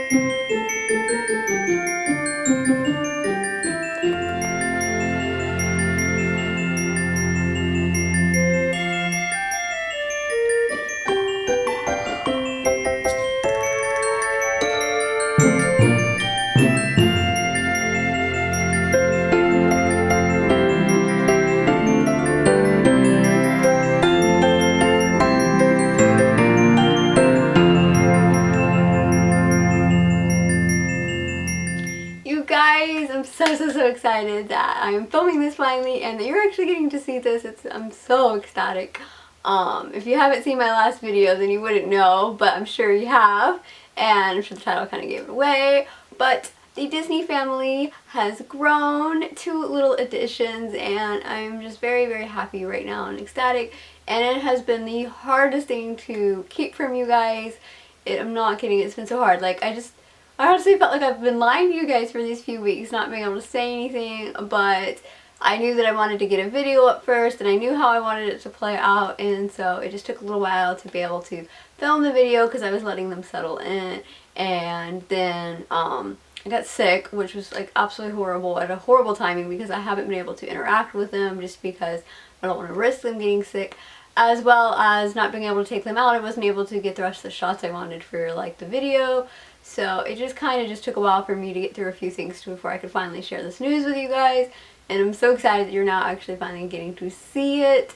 You guys, I'm so excited that I'm filming this finally and that you're actually getting to see this. I'm so ecstatic. If you haven't seen my last video, then you wouldn't know, but I'm sure you have, and I'm sure the title kind of gave it away. But the Disney family has grown, 2 little additions, and I'm just very happy right now and ecstatic. And it has been the hardest thing to keep from you guys. I'm not kidding, it's been so hard. Like, I honestly felt like I've been lying to you guys for these few weeks, not being able to say anything, but I knew that I wanted to get a video up first, and I knew how I wanted it to play out, and so it just took a little while to be able to film the video because I was letting them settle in. And then I got sick, which was like absolutely horrible, at a horrible timing, because I haven't been able to interact with them just because I don't want to risk them getting sick, as well as not being able to take them out. I wasn't able to get the rest of the shots I wanted for like the video. So it just kind of took a while for me to get through a few things before I could finally share this news with you guys. And I'm so excited that you're now actually finally getting to see it.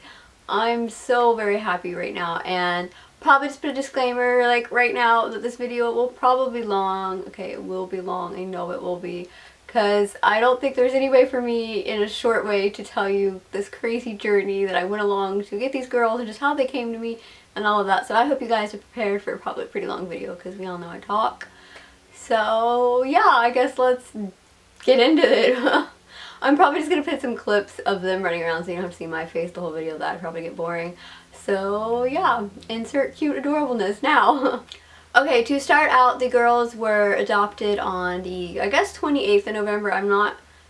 I'm so very happy right now. And probably just put a disclaimer like right now that this video will probably be long. Okay, it will be long. I know it will be. Because I don't think there's any way for me in a short way to tell you this crazy journey that I went along to get these girls and just how they came to me and all of that. So I hope you guys are prepared for probably a pretty long video because we all know I talk. So yeah, I guess let's get into it. I'm probably just going to put some clips of them running around so you don't have to see my face the whole video. That'd probably get boring. So yeah, insert cute adorableness now. Okay, to start out, the girls were adopted on the, I guess, 28th of November.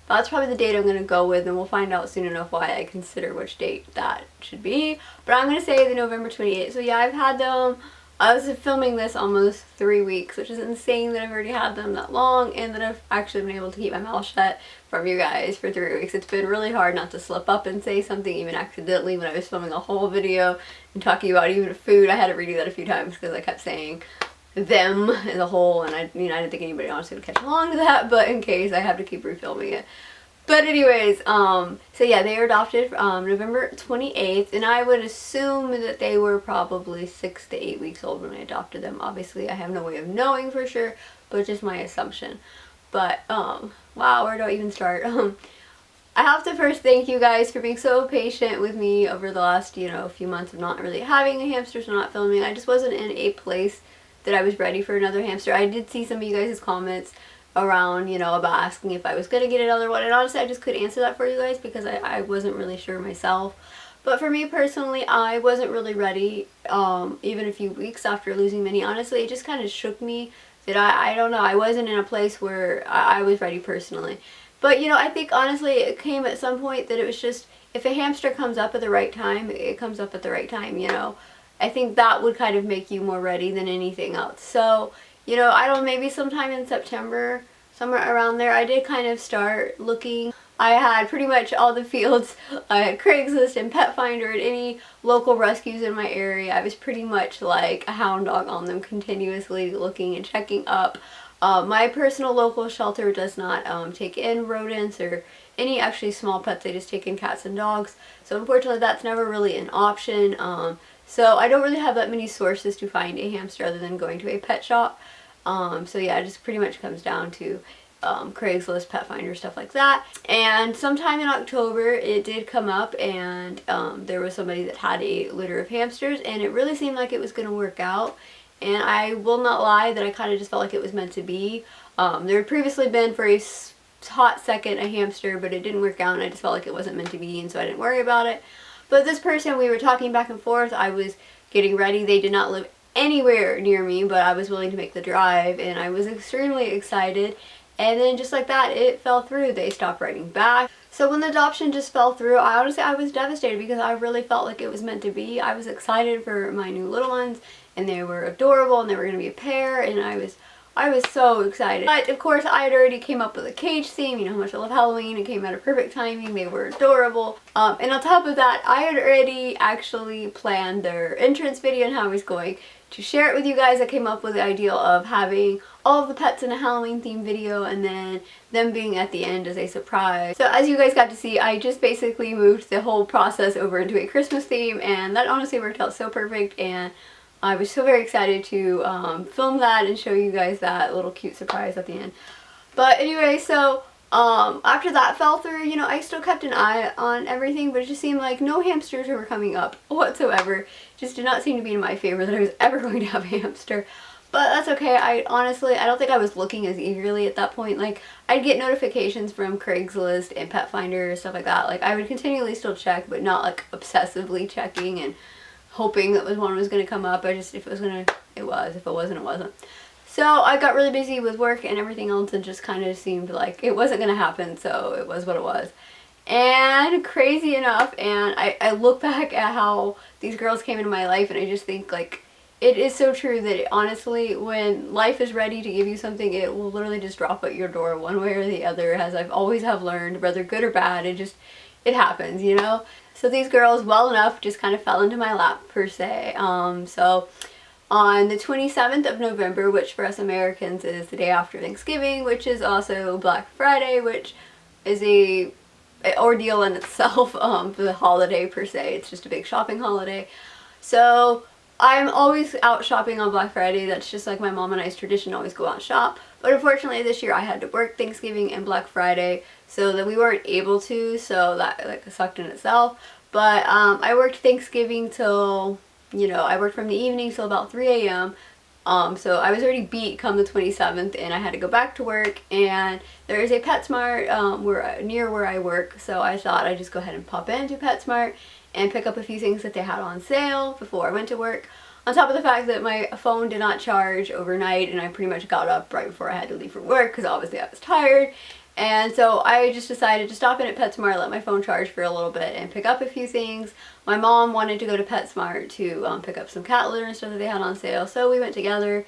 That's probably the date I'm going to go with, and we'll find out soon enough why I consider which date that should be. But I'm going to say the November 28th. So yeah, I've had them. I was filming this almost 3 weeks, which is insane that I've already had them that long, and that I've actually been able to keep my mouth shut from you guys for 3 weeks. It's been really hard not to slip up and say something even accidentally when I was filming a whole video and talking about even food. I had to redo that a few times because I kept saying them as a whole, and I didn't think anybody honestly would catch along to that, but in case, I have to keep refilming it. But anyways, so yeah, they were adopted November 28th, and I would assume that they were probably 6 to 8 weeks old when I adopted them. Obviously, I have no way of knowing for sure, but just my assumption. But, wow, where do I even start? I have to first thank you guys for being so patient with me over the last, few months of not really having a hamster, so not filming. I just wasn't in a place that I was ready for another hamster. I did see some of you guys' comments around, about asking if I was going to get another one, and honestly I just couldn't answer that for you guys because I wasn't really sure myself. But for me personally, I wasn't really ready, even a few weeks after losing Minnie. Honestly, it just kind of shook me that I don't know, I wasn't in a place where I was ready personally. But I think honestly it came at some point that it was just, if a hamster comes up at the right time, it comes up at the right time, I think that would kind of make you more ready than anything else. So, I don't know, maybe sometime in September, somewhere around there, I did kind of start looking. I had pretty much all the fields. I had Craigslist and Pet Finder and any local rescues in my area. I was pretty much like a hound dog on them, continuously looking and checking up. My personal local shelter does not take in rodents or any actually small pets. They just take in cats and dogs. So unfortunately that's never really an option. So I don't really have that many sources to find a hamster other than going to a pet shop. So yeah, it just pretty much comes down to Craigslist, Pet Finder, stuff like that. And sometime in October it did come up, and there was somebody that had a litter of hamsters, and it really seemed like it was going to work out. And I will not lie that I kind of just felt like it was meant to be. There had previously been for a hot second a hamster, but it didn't work out, and I just felt like it wasn't meant to be, and so I didn't worry about it. But this person, we were talking back and forth. I was getting ready. They did not live anywhere near me, but I was willing to make the drive, and I was extremely excited. And then just like that, it fell through. They stopped writing back. So when the adoption just fell through, I was devastated because I really felt like it was meant to be. I was excited for my new little ones, and they were adorable, and they were going to be a pair, and I was I was so excited. But of course I had already came up with a cage theme. You know how much I love Halloween. It came out of perfect timing. They were adorable. And on top of that, I had already actually planned their entrance video and how I was going to share it with you guys. I came up with the idea of having all of the pets in a Halloween themed video and then them being at the end as a surprise. So as you guys got to see, I just basically moved the whole process over into a Christmas theme, and that honestly worked out so perfect, and I was so very excited to film that and show you guys that little cute surprise at the end. But anyway, so after that fell through, you know, I still kept an eye on everything, but it just seemed like no hamsters were coming up whatsoever. Just did not seem to be in my favor that I was ever going to have a hamster. But that's okay. I don't think I was looking as eagerly at that point. Like, I'd get notifications from Craigslist and Pet Finder, stuff like that. Like, I would continually still check, but not like obsessively checking and hoping that one was going to come up. If it was going to, it was. If it wasn't, it wasn't. So I got really busy with work and everything else, and just kind of seemed like it wasn't going to happen, so it was what it was. And crazy enough, and I look back at how these girls came into my life, and I just think, like, it is so true that honestly, when life is ready to give you something, it will literally just drop at your door one way or the other, as I've always have learned, whether good or bad. It happens, you know? So these girls, well enough, just kind of fell into my lap, per se. So on the 27th of November, which for us Americans is the day after Thanksgiving, which is also Black Friday, which is an ordeal in itself for the holiday, per se. It's just a big shopping holiday. So I'm always out shopping on Black Friday. That's just like my mom and I's tradition, always go out and shop. But unfortunately this year I had to work Thanksgiving and Black Friday, so that we weren't able to, so that like sucked in itself. But I worked Thanksgiving till, you know, I worked from the evening till about 3 a.m. So I was already beat come the 27th, and I had to go back to work, and there is a PetSmart near where I work, so I thought I'd just go ahead and pop into PetSmart and pick up a few things that they had on sale before I went to work. On top of the fact that my phone did not charge overnight, and I pretty much got up right before I had to leave for work because obviously I was tired. And so I just decided to stop in at PetSmart, let my phone charge for a little bit, and pick up a few things. My mom wanted to go to PetSmart to pick up some cat litter and stuff that they had on sale, so we went together.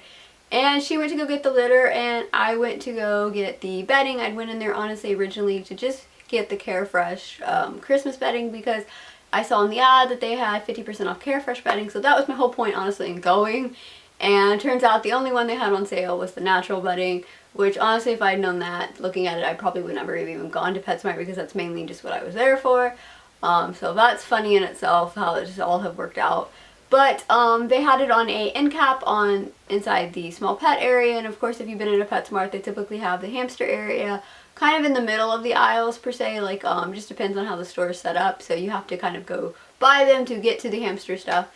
And she went to go get the litter, and I went to go get the bedding. I'd went in there honestly originally to just get the Carefresh Christmas bedding, because I saw in the ad that they had 50% off Carefresh bedding, so that was my whole point honestly in going. And turns out the only one they had on sale was the natural bedding, which honestly, if I'd known that, looking at it, I probably would never have even gone to PetSmart, because that's mainly just what I was there for. So that's funny in itself, how it just all have worked out. But they had it on a end cap inside the small pet area, and of course if you've been in a PetSmart, they typically have the hamster area kind of in the middle of the aisles, per se. Like, just depends on how the store is set up, so you have to kind of go by them to get to the hamster stuff.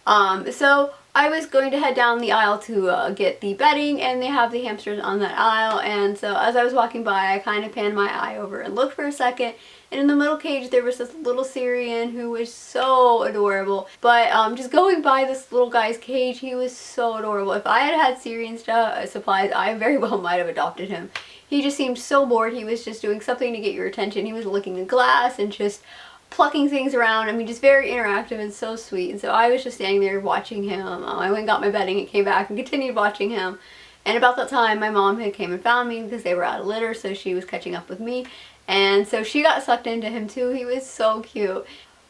So I was going to head down the aisle to get the bedding, and they have the hamsters on that aisle. And so as I was walking by, I kind of panned my eye over and looked for a second, and in the middle cage there was this little Syrian who was so adorable. But just going by this little guy's cage, he was so adorable. If I had had Syrian supplies, I very well might have adopted him. He just seemed so bored. He was just doing something to get your attention. He was licking the glass and just plucking things around. I mean, just very interactive and so sweet. And so I was just standing there watching him. I went and got my bedding and came back and continued watching him. And about that time, my mom had came and found me because they were out of litter, so she was catching up with me. And so she got sucked into him too. He was so cute.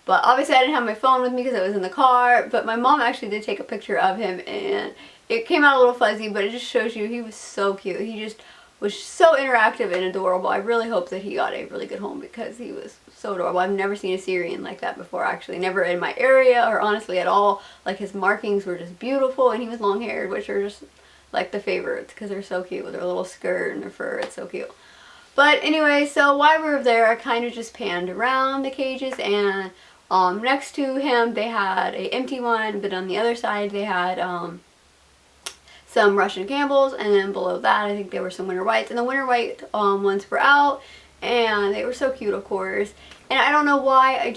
But obviously I didn't have my phone with me because I was in the car. But my mom actually did take a picture of him, and it came out a little fuzzy, but it just shows you he was so cute. He just was so interactive and adorable. I really hope that he got a really good home, because he was so adorable. I've never seen a Syrian like that before, actually. Never in my area, or honestly at all. Like, his markings were just beautiful, and he was long haired, which are just like the favorites because they're so cute with their little skirt and their fur. It's so cute. But anyway, so while we were there, I kind of just panned around the cages, and next to him they had a empty one, but on the other side they had some Russian Campbells, and then below that I think there were some winter whites, and the winter white ones were out, and they were so cute, of course. And I don't know why,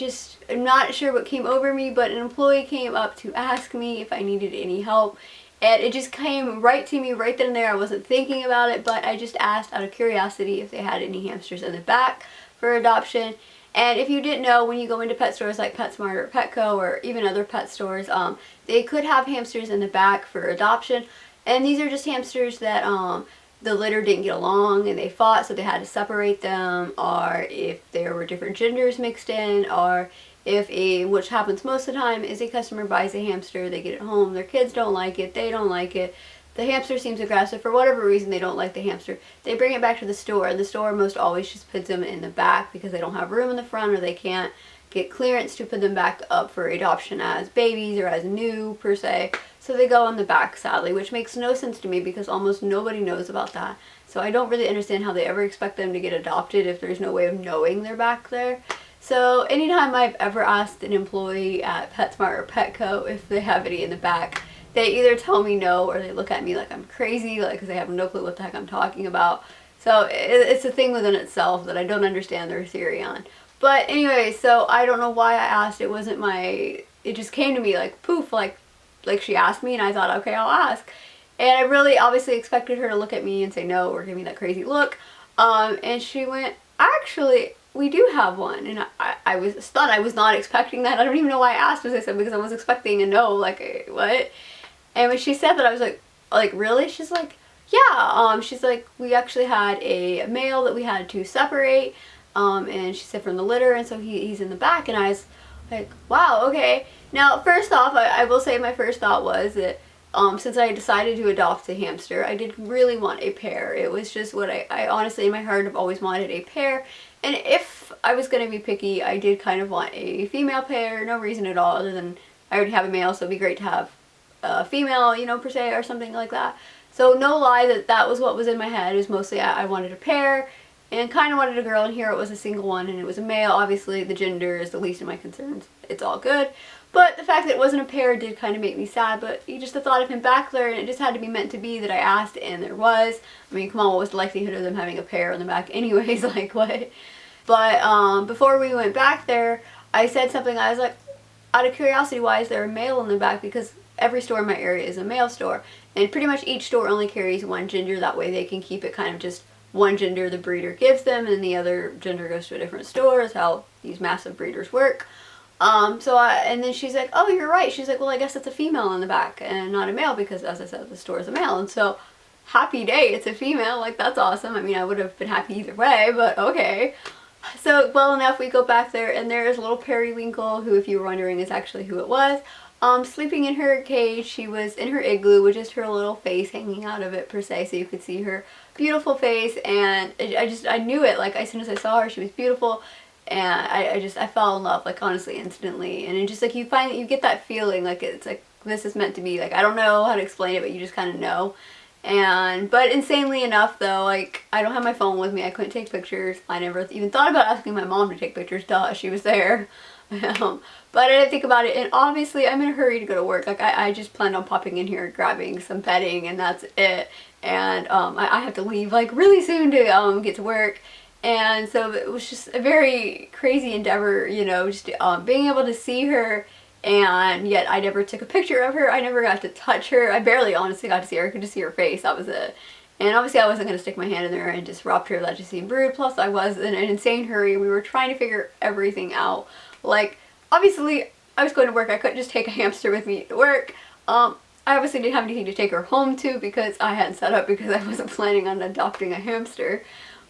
I'm not sure what came over me, but an employee came up to ask me if I needed any help, and it just came right to me right then and there. I wasn't thinking about it, but I just asked out of curiosity if they had any hamsters in the back for adoption. And if you didn't know, when you go into pet stores like PetSmart or Petco or even other pet stores, they could have hamsters in the back for adoption. And these are just hamsters that the litter didn't get along and they fought, so they had to separate them, or if there were different genders mixed in, or if which happens most of the time, is a customer buys a hamster, they get it home, their kids don't like it, they don't like it, the hamster seems aggressive, for whatever reason they don't like the hamster, they bring it back to the store, and the store most always just puts them in the back because they don't have room in the front, or they can't get clearance to put them back up for adoption as babies or as new per se. So they go on the back, sadly, which makes no sense to me because almost nobody knows about that. So I don't really understand how they ever expect them to get adopted if there's no way of knowing they're back there. So anytime I've ever asked an employee at PetSmart or Petco if they have any in the back, they either tell me no or they look at me like I'm crazy, like, because they have no clue what the heck I'm talking about. So it's a thing within itself that I don't understand their theory on. But anyway, so I don't know why I asked. It wasn't my, it just came to me like poof, like she asked me and I thought, okay, I'll ask. And I really obviously expected her to look at me and say no or give me that crazy look. And she went, actually, we do have one. And I was stunned. I was not expecting that. I don't even know why I asked, as I said, because I was expecting a no, like, what? And when she said that, I was like, really? She's like, yeah. She's like, we actually had a male that we had to separate. And she said from the litter, and so he's in the back, and I was like, wow, okay. Now, first off, I will say my first thought was that since I decided to adopt a hamster, I did really want a pair. It was just what I honestly, in my heart, have always wanted a pair. And if I was going to be picky, I did kind of want a female pair. No reason at all other than I already have a male, so it'd be great to have a female, you know, per se, or something like that. So no lie that was what was in my head. It was mostly I wanted a pair. And kind of wanted a girl, and here it was a single one, and it was a male. Obviously, the gender is the least of my concerns. It's all good. But the fact that it wasn't a pair did kind of make me sad, but you just the thought of him back there, and it just had to be meant to be that I asked, and there was. I mean, come on, what was the likelihood of them having a pair on the back anyways? Like, what? But before we went back there, I said something, I was like, out of curiosity, why is there a male in the back? Because every store in my area is a male store, and pretty much each store only carries one gender. That way they can keep it kind of just one gender the breeder gives them, and the other gender goes to a different store, is how these massive breeders work. And then she's like, oh, you're right. She's like, well, I guess it's a female in the back and not a male because, as I said, the store is a male. And so, happy day, it's a female. Like, that's awesome. I mean, I would have been happy either way, but okay. So, well enough, we go back there, and there is little Periwinkle, who, if you were wondering, is actually who it was. Sleeping in her cage. She was in her igloo with just her little face hanging out of it per se, so you could see her beautiful face, and I knew it, like, as soon as I saw her, she was beautiful, and I fell in love, like, honestly, instantly. And it just, like, you get that feeling, like, it's like, this is meant to be, like, I don't know how to explain it, but you just kind of know. But insanely enough, though, like, I don't have my phone with me, I couldn't take pictures, I never even thought about asking my mom to take pictures, duh, she was there. But I didn't think about it, and obviously I'm in a hurry to go to work. Like, I just planned on popping in here, grabbing some bedding, and that's it. And I have to leave like really soon to get to work, and so it was just a very crazy endeavor, you know, just being able to see her, and yet I never took a picture of her. I never got to touch her. I barely honestly got to see her. I could just see her face. That was it. And obviously I wasn't going to stick my hand in there and disrupt her. That just seemed rude. Plus I was in an insane hurry. We were trying to figure everything out. Like, obviously I was going to work. I couldn't just take a hamster with me to work. I obviously didn't have anything to take her home to because I hadn't set up, because I wasn't planning on adopting a hamster.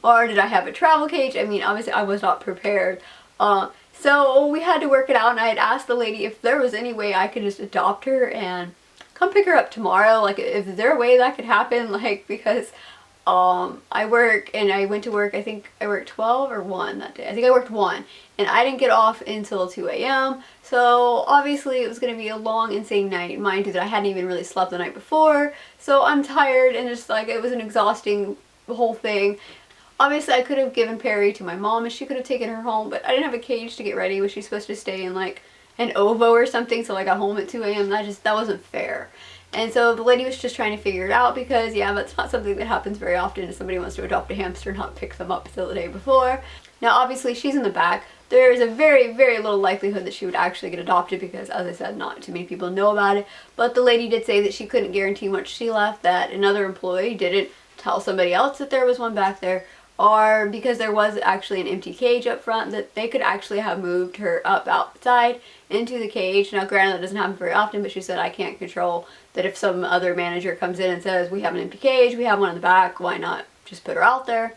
Or did I have a travel cage? I mean, obviously I was not prepared. So we had to work it out, and I had asked the lady if there was any way I could just adopt her and come pick her up tomorrow. Like, is there a way that could happen? Like, because I work, and I went to work, I think I worked 12 or 1 that day. I think I worked 1, and I didn't get off until 2 a.m. So obviously it was going to be a long, insane night. Mind you that I hadn't even really slept the night before, so I'm tired, and just like, it was an exhausting whole thing. Obviously I could have given Perry to my mom and she could have taken her home, but I didn't have a cage to get ready. Was she supposed to stay in like an ovo or something? So I got home at 2 a.m. That wasn't fair. And so the lady was just trying to figure it out, because yeah, that's not something that happens very often if somebody wants to adopt a hamster and not pick them up till the day before. Now obviously she's in the back. There is a very, very little likelihood that she would actually get adopted because, as I said, not too many people know about it. But the lady did say that she couldn't guarantee once she left that another employee didn't tell somebody else that there was one back there, or because there was actually an empty cage up front, that they could actually have moved her up outside into the cage. Now granted, that doesn't happen very often, but she said, I can't control that. If some other manager comes in and says, we have an empty cage, we have one in the back, why not just put her out there?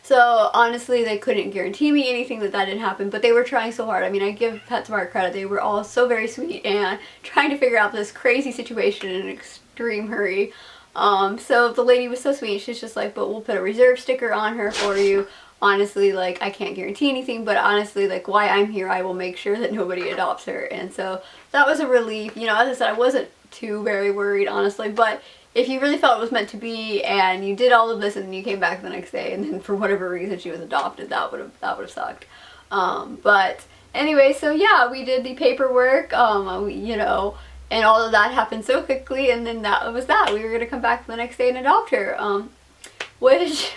So honestly, they couldn't guarantee me anything that didn't happen, but they were trying so hard. I mean, I give PetSmart credit. They were all so very sweet and trying to figure out this crazy situation in an extreme hurry. So the lady was so sweet. She's just like, but we'll put a reserve sticker on her for you. Honestly, like, I can't guarantee anything, but honestly, like, while I'm here, I will make sure that nobody adopts her. And so that was a relief. You know, as I said, I wasn't too very worried, honestly, but if you really felt it was meant to be and you did all of this and then you came back the next day and then for whatever reason she was adopted, that would have sucked. But anyway, so yeah, we did the paperwork, you know, and all of that happened so quickly, and then that was that. We were going to come back the next day and adopt her, which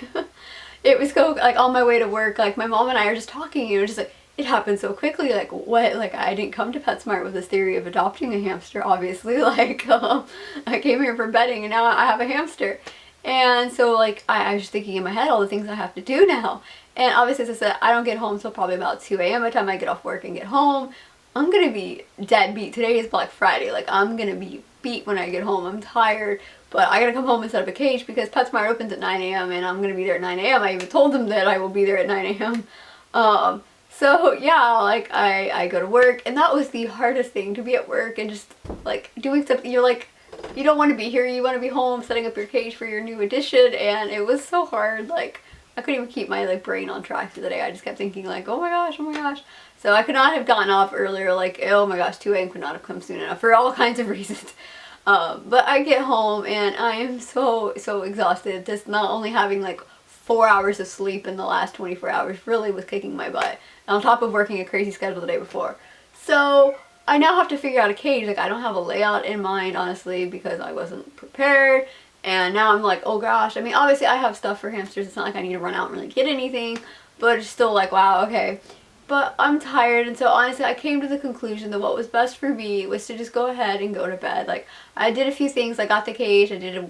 it was so, like, on my way to work, like, my mom and I are just talking, and it was just like, it happened so quickly, like, what, like, I didn't come to PetSmart with this theory of adopting a hamster, obviously, like, I came here for bedding, and now I have a hamster, and so, like, I was just thinking in my head all the things I have to do now, and obviously, as I said, I don't get home until probably about 2 a.m. by the time I get off work and get home. I'm gonna be dead beat. Today is Black Friday, like, I'm gonna be beat when I get home. I'm tired, but I gotta come home and set up a cage because PetSmart opens at 9 a.m. and I'm gonna be there at 9 a.m. I even told them that I will be there at 9 a.m. So yeah, like, I go to work, and that was the hardest thing, to be at work and just, like, doing something. You're like, you don't want to be here, you want to be home setting up your cage for your new addition, and it was so hard. Like, I couldn't even keep my, like, brain on track for the day. I just kept thinking, like, oh my gosh, oh my gosh. So I could not have gotten off earlier, like, oh my gosh, 2 a.m. could not have come soon enough for all kinds of reasons. But I get home and I am so exhausted. Just not only having like 4 hours of sleep in the last 24 hours really was kicking my butt. And on top of working a crazy schedule the day before. So I now have to figure out a cage. Like, I don't have a layout in mind, honestly, because I wasn't prepared. And now I'm like, oh gosh. I mean, obviously I have stuff for hamsters. It's not like I need to run out and really get anything. But it's still like, wow, okay. But I'm tired, and so honestly I came to the conclusion that what was best for me was to just go ahead and go to bed. Like, I did a few things. I got the cage, I did it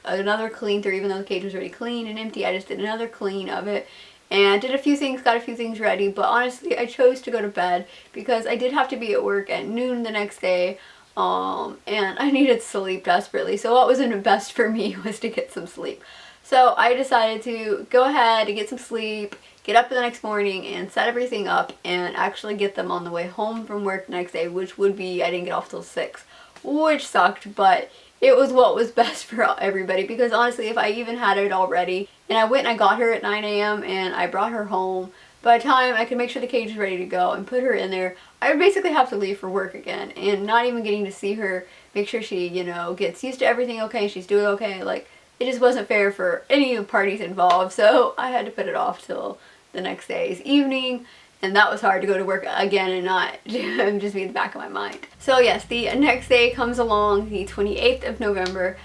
another clean through, even though the cage was already clean and empty. I just did another clean of it and did a few things, got a few things ready. But honestly, I chose to go to bed because I did have to be at work at noon the next day, and I needed sleep desperately. So what was best for me was to get some sleep. So I decided to go ahead and get some sleep, get up the next morning and set everything up and actually get them on the way home from work the next day, which would be, I didn't get off till 6, which sucked, but it was what was best for everybody, because honestly, if I even had it already and I went and I got her at 9 a.m. and I brought her home, by the time I could make sure the cage was ready to go and put her in there, I would basically have to leave for work again, and not even getting to see her, make sure she, you know, gets used to everything okay, she's doing okay. Like, it just wasn't fair for any of the parties involved, so I had to put it off till the next day's evening, and that was hard to go to work again and not just be in the back of my mind. So yes, the next day comes along, the 28th of November,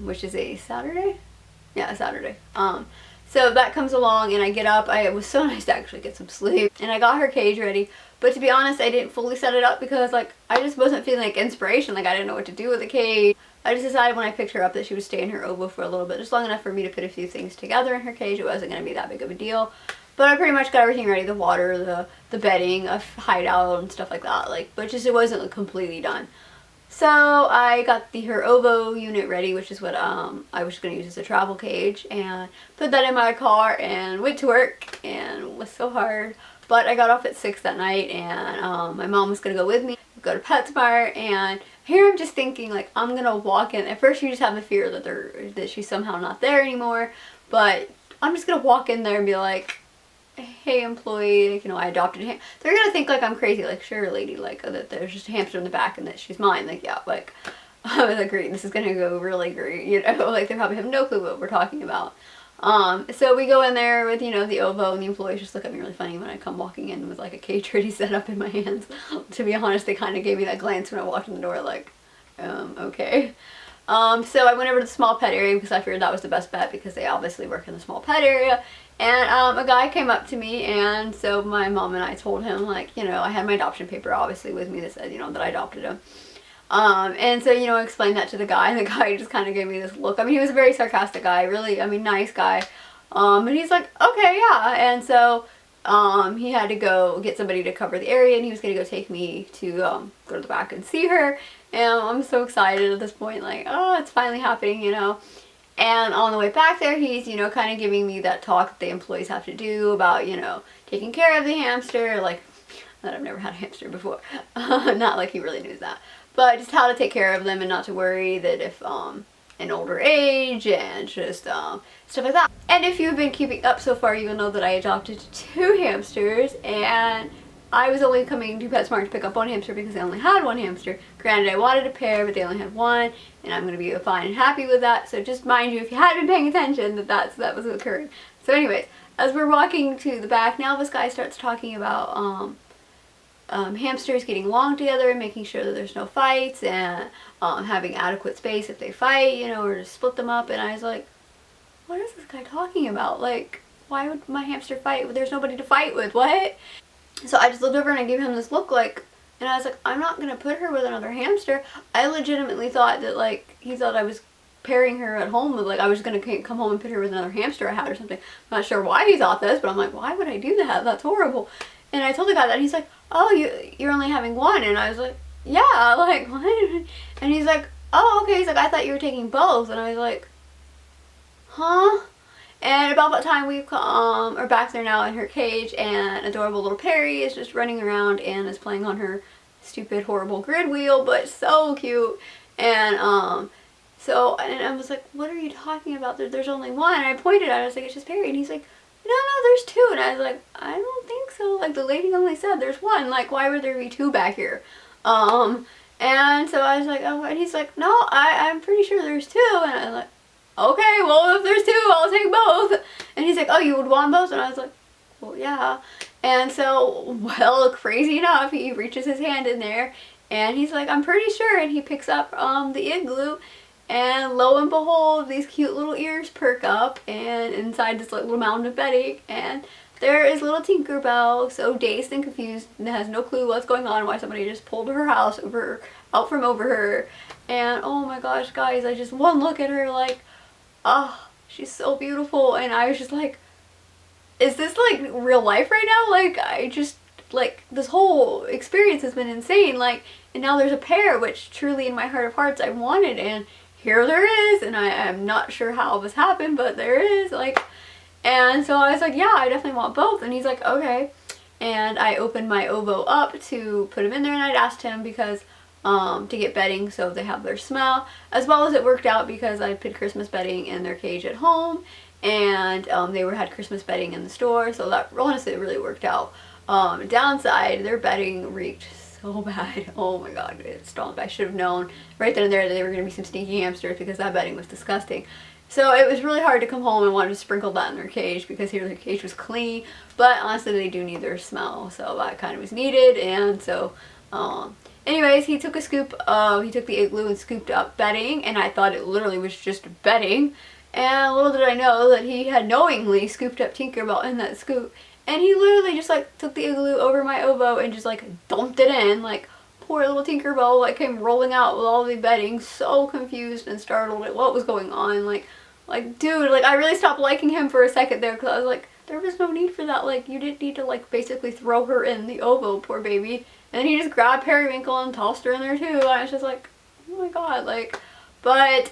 which is a Saturday? Yeah, a Saturday. So that comes along and I get up. It was so nice to actually get some sleep, and I got her cage ready. But to be honest, I didn't fully set it up because, like, I just wasn't feeling like inspiration. Like, I didn't know what to do with the cage. I just decided when I picked her up that she would stay in her oval for a little bit, just long enough for me to put a few things together in her cage. It wasn't going to be that big of a deal. But I pretty much got everything ready, the water, the bedding, a hideout and stuff like that. Like, but just it wasn't completely done. So I got her ovo unit ready, which is what I was going to use as a travel cage, and put that in my car and went to work, and it was so hard. But I got off at 6 that night, and my mom was going to go with me, go to PetSmart, and here I'm just thinking, like, I'm going to walk in. At first you just have the fear that she's somehow not there anymore, but I'm just going to walk in there and be like, hey employee, like, you know, I adopted him. They're going to think like I'm crazy, like, sure lady, like, that there's just a hamster in the back and that she's mine. Like, yeah, like, I was like, great, this is going to go really great, you know, like, they probably have no clue what we're talking about. So we go in there with, you know, the ovo, and the employees just look at me really funny when I come walking in with like a cage ready set up in my hands. To be honest, they kind of gave me that glance when I walked in the door, like, okay. So I went over to the small pet area because I figured that was the best bet, because they obviously work in the small pet area. And a guy came up to me, and so my mom and I told him, like, you know, I had my adoption paper obviously with me that said, you know, that I adopted him. And so, you know, I explained that to the guy, and the guy just kind of gave me this look. I mean, he was a very sarcastic guy, really, I mean, nice guy. And he's like, okay, yeah. And so he had to go get somebody to cover the area, and he was going to go take me to go to the back and see her. And I'm so excited at this point, like, oh, it's finally happening, you know. And on the way back there, he's, you know, kind of giving me that talk that the employees have to do about, you know, taking care of the hamster, like, that I've never had a hamster before. Not like he really knows that. But just how to take care of them and not to worry that if, an older age and just, stuff like that. And if you've been keeping up so far, you'll know that I adopted 2 hamsters, and I was only coming to PetSmart to pick up 1 hamster because they only had 1 hamster. Granted, I wanted a pair, but they only had 1, and I'm going to be fine and happy with that. So just mind you, if you hadn't been paying attention, that was occurring. So anyways, as we're walking to the back, now this guy starts talking about hamsters getting along together and making sure that there's no fights, and having adequate space if they fight, you know, or to split them up. And I was like, what is this guy talking about? Like, why would my hamster fight? There's nobody to fight with. What? So I just looked over and I gave him this look, like, and I was like, I'm not gonna put her with another hamster. I legitimately thought that, like, he thought I was pairing her at home with, like, I was gonna come home and put her with another hamster I had or something. I'm not sure why he thought this, but I'm like, why would I do that? That's horrible. And I told the guy that, and he's like, oh, you're only having 1. And I was like, yeah, like, what? And he's like, oh, okay. He's like, I thought you were taking both. And I was like, huh? And about that time we are back there now in her cage, and adorable little Perry is just running around and is playing on her stupid, horrible grid wheel, but so cute. And and I was like, what are you talking about? There's only 1. And I pointed at it, I was like, it's just Perry. And he's like, no, there's 2. And I was like, I don't think so. Like, the lady only said there's 1. Like, why would there be 2 back here? And so I was like, oh, and he's like, no, I'm pretty sure there's 2. And I was like, okay, well, if there's 2, I'll take both. And he's like, oh, you would want both? And I was like, well, yeah. And so, well, crazy enough, he reaches his hand in there, and he's like, I'm pretty sure. And he picks up the igloo, and lo and behold, these cute little ears perk up, and inside this little mound of bedding, and there is little Tinkerbell, so dazed and confused, and has no clue what's going on, why somebody just pulled her house out from over her. And oh my gosh, guys, I just one look at her, like, oh, she's so beautiful. And I was just like, is this like real life right now? Like, I just, like, this whole experience has been insane. Like, and now there's a pair, which truly in my heart of hearts I wanted, and here there is. And I am not sure how this happened, but there is, like. And so I was like, yeah, I definitely want both. And he's like, okay. And I opened my ovo up to put him in there, and I'd asked him because to get bedding so they have their smell, as well as it worked out because I put Christmas bedding in their cage at home, and they had Christmas bedding in the store, so that honestly really worked out. Downside, their bedding reeked so bad. Oh my god, it stunk. I should have known right then and there that they were going to be some stinky hamsters, because that bedding was disgusting. So it was really hard to come home and want to sprinkle that in their cage, because here their cage was clean, but honestly they do need their smell, so that kind of was needed. And so anyways, he took the igloo and scooped up bedding, and I thought it literally was just bedding. And little did I know that he had knowingly scooped up Tinkerbell in that scoop, and he literally just like took the igloo over my ovo and just like dumped it in. Like, poor little Tinkerbell like came rolling out with all the bedding, so confused and startled at what was going on. Like, dude, like, I really stopped liking him for a second there, because I was like, there was no need for that. Like, you didn't need to, like, basically throw her in the ovo, poor baby. And then he just grabbed Periwinkle and tossed her in there too. And I was just like, oh my god, like. But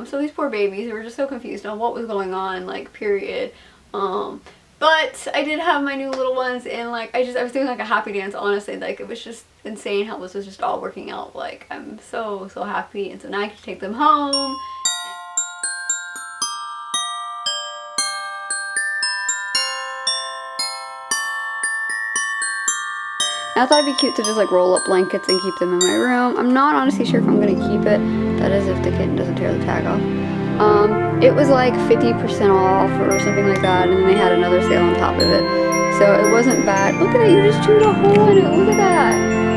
so these poor babies, they were just so confused on what was going on, like, period. But I did have my new little ones, and like I was doing like a happy dance, honestly. Like, it was just insane how this was just all working out. Like, I'm so happy. And so now I get to take them home. And I thought it'd be cute to just like roll up blankets and keep them in my room. I'm not honestly sure if I'm gonna keep it. That is if the kitten doesn't tear the tag off. It was like 50% off or something like that, and then they had another sale on top of it. So it wasn't bad. Look at that, you just chewed a hole in it. Look at that.